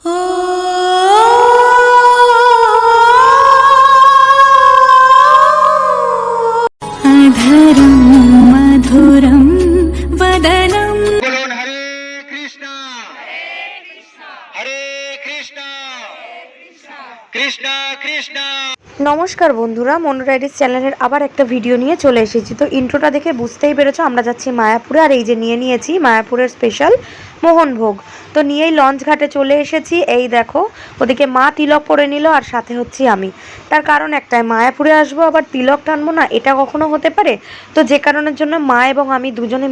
अधरं मधुरं वदनं बोलून हरे कृष्णा कृष्णा कृष्णा। নমস্কার বন্ধুরা, মনু ডায়েরিজ চ্যানেলের আবার একটা ভিডিও নিয়ে চলে এসেছি। তো ইন্ট্রোটা দেখে বুঝতেই পেরেছো আমরা যাচ্ছি মায়াপুরে। আর এই যে নিয়েছি মায়াপুরের স্পেশাল মোহনভোগ। তো নিয়েই লঞ্চ ঘাটে চলে এসেছি। এই দেখো ওদিকে মা তিলক পরে নিল আর সাথে হচ্ছি আমি। তার কারণ একটাই, মায়াপুরে আসবো আবার তিলক টানবো না, এটা কখনো হতে পারে? তো যে কারণের জন্য মা এবং আমি দুজনে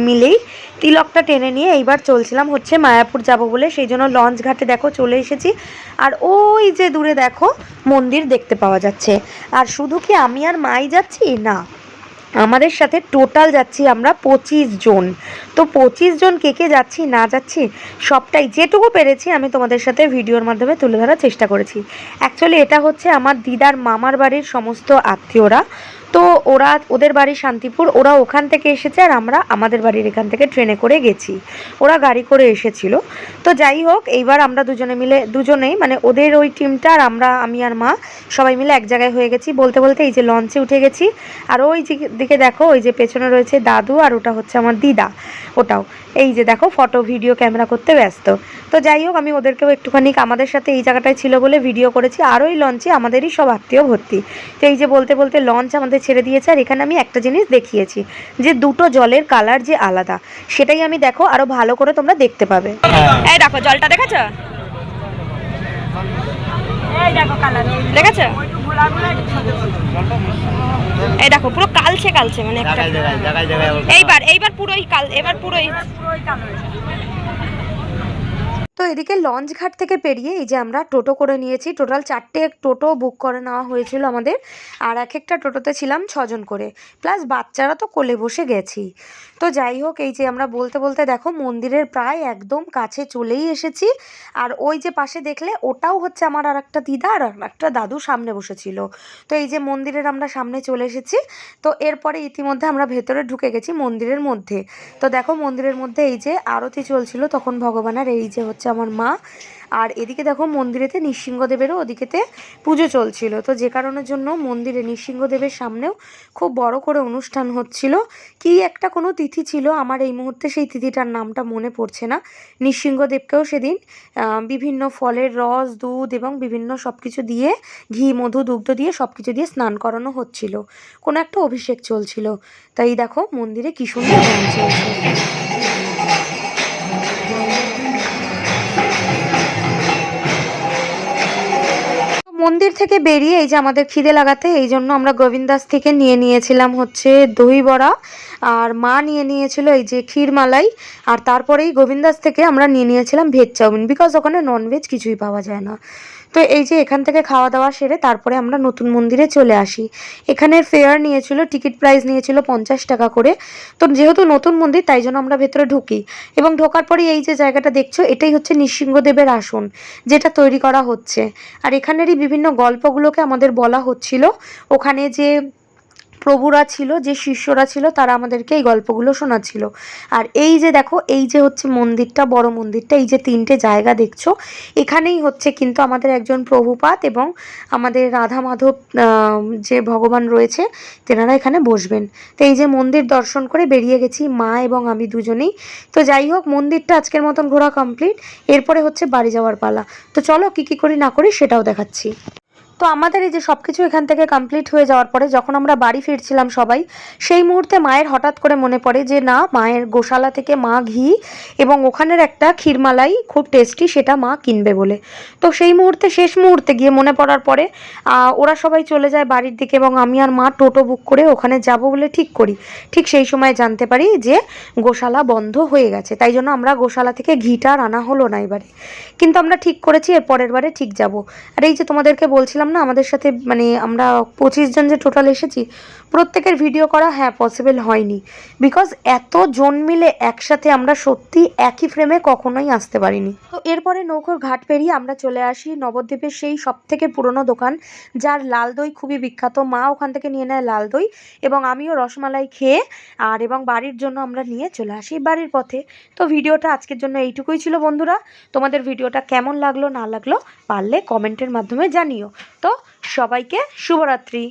মিলেই তিলকটা টেনে নিয়ে এইবার চলছিলাম হচ্ছে মায়াপুর যাব বলে। সেই জন্য লঞ্চ ঘাটে দেখো চলে এসেছি। আর ওই যে দূরে দেখো মন্দির দেখতে পাওয়া যাচ্ছে। আর শুধু কি আমি আর মাই যাচ্ছি না, আমাদের সাথে টোটাল যাচ্ছি আমরা 25 জন। তো 25 জন কে কে যাচ্ছি না যাচ্ছি সবটাই যেটুকু পেরেছি আমি তোমাদের সাথে ভিডিওর মাধ্যমে তুলে ধরার চেষ্টা করেছি। অ্যাকচুয়ালি এটা হচ্ছে আমার দিদার মামার বাড়ির সমস্ত আত্মীয়রা। তো ওদের বাড়ি শান্তিপুর, ওরা ওখান থেকে এসেছে আর আমরা আমাদের বাড়ির এখান থেকে ট্রেনে করে গেছি, ওরা গাড়ি করে এসেছিল। তো যাই হোক, এইবার আমরা দুজনেই মানে ওদের ওই টিমটা আর আমি আর মা সবাই মিলে এক জায়গায় হয়ে গেছি। বলতে বলতে এই যে লঞ্চে উঠে গেছি। আর ওই দিকে দেখো ওই যে পেছনে রয়েছে দাদু আর ওটা হচ্ছে আমার দিদা, ওটাও এই যে দেখো ফটো ভিডিও ক্যামেরা করতে ব্যস্ত। তো যাই হোক, আমি ওদেরকেও একটুখানি আমাদের সাথে এই জায়গাটায় ছিল বলে ভিডিও করেছি। আর ওই লঞ্চে আমাদেরই সব আত্মীয় ভর্তি। তো এই যে বলতে বলতে লঞ্চ আমাদের ছেড়ে দিয়েছে। আর এখানে আমি একটা জিনিস দেখিয়েছি যে দুটো জলের কালার যে আলাদা, সেটাই আমি দেখো আরো ভালো করে তোমরা দেখতে পাবে। এই দেখো জলটা দেখেছো, এই দেখো কালার দেখেছো, এই দেখো পুরো কালচে কালচে মানে একটা এইবার পুরোই পুরোই। তো এদিকে লঞ্চ ঘাট থেকে পেরিয়ে এই যে আমরা টোটো করে নিয়েছি। টোটাল 4টে টোটো বুক করে নেওয়া হয়েছিল আমাদের। আর এক একটা টোটোতে ছিলাম 6 জন করে, প্লাস বাচ্চারা তো কোলে বসে গেছি। তো যাই হোক, এই যে আমরা বলতে বলতে দেখো মন্দিরের প্রায় একদম কাছে চলেই এসেছি। আর ওই যে পাশে দেখলে ওটাও হচ্ছে আমার আর একটা দিদা আর একটা দাদু সামনে বসেছিল। তো এই যে মন্দিরের আমরা সামনে চলে এসেছি। তো এরপরে ইতিমধ্যে আমরা ভেতরে ঢুকে গেছি মন্দিরের মধ্যে। তো দেখো মন্দিরের মধ্যে এই যে আরতি চলছিল তখন ভগবানের, এই যে হচ্ছে আমার মা। আর এদিকে দেখো মন্দিরেতে নৃসিংহদেবেরও ওদিকেতে পুজো চলছিল। তো যে কারণের জন্য মন্দিরে নৃসিংহদেবের সামনেও খুব বড় করে অনুষ্ঠান হচ্ছিল। কি একটা কোনো তিথি ছিল, আমার এই মুহূর্তে সেই তিথিটার নামটা মনে পড়ছে না। নৃসিংহদেবকেও সেদিন বিভিন্ন ফলের রস, দুধ এবং বিভিন্ন সব কিছু দিয়ে, ঘি, মধু, দুগ্ধ দিয়ে সব কিছু দিয়ে স্নান করানো হচ্ছিল, কোনো একটা অভিষেক চলছিল। তাই দেখো মন্দিরে কি সুন্দর গান চলছে। মন্দির থেকে বেরিয়ে এই যে আমাদের খিদে লাগাতে এই জন্য আমরা গোবিন্দাস থেকে নিয়েছিলাম হচ্ছে দই বড়া, আর মা নিয়েছিল এই যে ক্ষীরমালাই। আর তারপরেই গোবিন্দাস থেকে আমরা নিয়েছিলাম ভেজ চাউমিন, বিকজ ওখানে ননভেজ কিছুই পাওয়া যায় না। তো এই যে এখান থেকে খাওয়া দাওয়া সেরে তারপরে আমরা নতুন মন্দিরে চলে আসি। এখানের ফেয়ার নিয়েছিল, টিকিট প্রাইস নিয়েছিল 50 টাকা করে। তো যেহেতু নতুন মন্দির তাই জন্য আমরা ভেতরে ঢুকি, এবং ঢোকার পরে এই যে জায়গাটা দেখছো এটাই হচ্ছে নৃসিংহদেবের আসন যেটা তৈরি করা হচ্ছে। আর এখানেরই বিভিন্ন গল্পগুলোকে আমাদের বলা হচ্ছিল। ওখানে যে প্রভুরা ছিল, যে শিষ্যরা ছিল, তারা আমাদেরকে এই গল্পগুলো শোনাচ্ছিল। আর এই যে দেখো এই যে হচ্ছে মন্দিরটা, বড় মন্দিরটা, এই যে 3টে জায়গা দেখছো, এখানেই হচ্ছে কিন্তু আমাদের একজন প্রভুপাত এবং আমাদের রাধা মাধব যে ভগবান রয়েছে তেনারা এখানে বসবেন। তো এই যে মন্দির দর্শন করে বেরিয়ে গেছি মা এবং আমি দুজনেই। তো যাই হোক, মন্দিরটা আজকের মতন ঘোরা কমপ্লিট। এরপরে হচ্ছে বাড়ি যাওয়ার পালা। তো চলো কি করি না করি সেটাও দেখাচ্ছি। তো আমাদের এই যে সব কিছু এখান থেকে কমপ্লিট হয়ে যাওয়ার পরে যখন আমরা বাড়ি ফিরছিলাম সবাই, সেই মুহূর্তে মায়ের হঠাৎ করে মনে পড়ে যে না, মায়ের গোশালা থেকে মা ঘি এবং ওখানের একটা ক্ষীরমালাই খুব টেস্টি, সেটা মা কিনবে বলে। তো সেই মুহূর্তে, শেষ মুহূর্তে গিয়ে মনে পড়ার পরে ওরা সবাই চলে যায় বাড়ির দিকে এবং আমি আর মা টোটো বুক করে ওখানে যাব বলে ঠিক করি। ঠিক সেই সময় জানতে পারি যে গোশালা বন্ধ হয়ে গেছে, তাই জন্য আমরা গোশালা থেকে ঘিটা আর আনা হলো না এবারে। কিন্তু আমরা ঠিক করেছি এর পরের বারে ঠিক যাব। আর এই যে তোমাদেরকে বলছিলাম না আমাদের সাথে মানে আমরা 25 জন যে টোটাল এসেছি প্রত্যেকের ভিডিও করা পসিবল হয়নি, বিকজ এত জন মিলে একসাথে আমরা সত্যি একই ফ্রেমে কখনোই আসতে পারিনি। তো এরপরে নৌকোর ঘাট পেরিয়ে আমরা চলে আসি নবদ্বীপের সেই সব থেকে পুরনো দোকান যার লাল দই খুবই বিখ্যাত। মা ওখান থেকে নিয়ে নেয় লাল দই এবং আমিও রসমালাই খেয়ে এবং বাড়ির জন্য আমরা নিয়ে চলে আসি বাড়ির পথে। তো ভিডিওটা আজকের জন্য এইটুকুই ছিল বন্ধুরা। তোমাদের ভিডিওটা কেমন লাগলো না লাগলো পারলে কমেন্টের মাধ্যমে জানিও। তো সবাইকে শুভরাত্রি।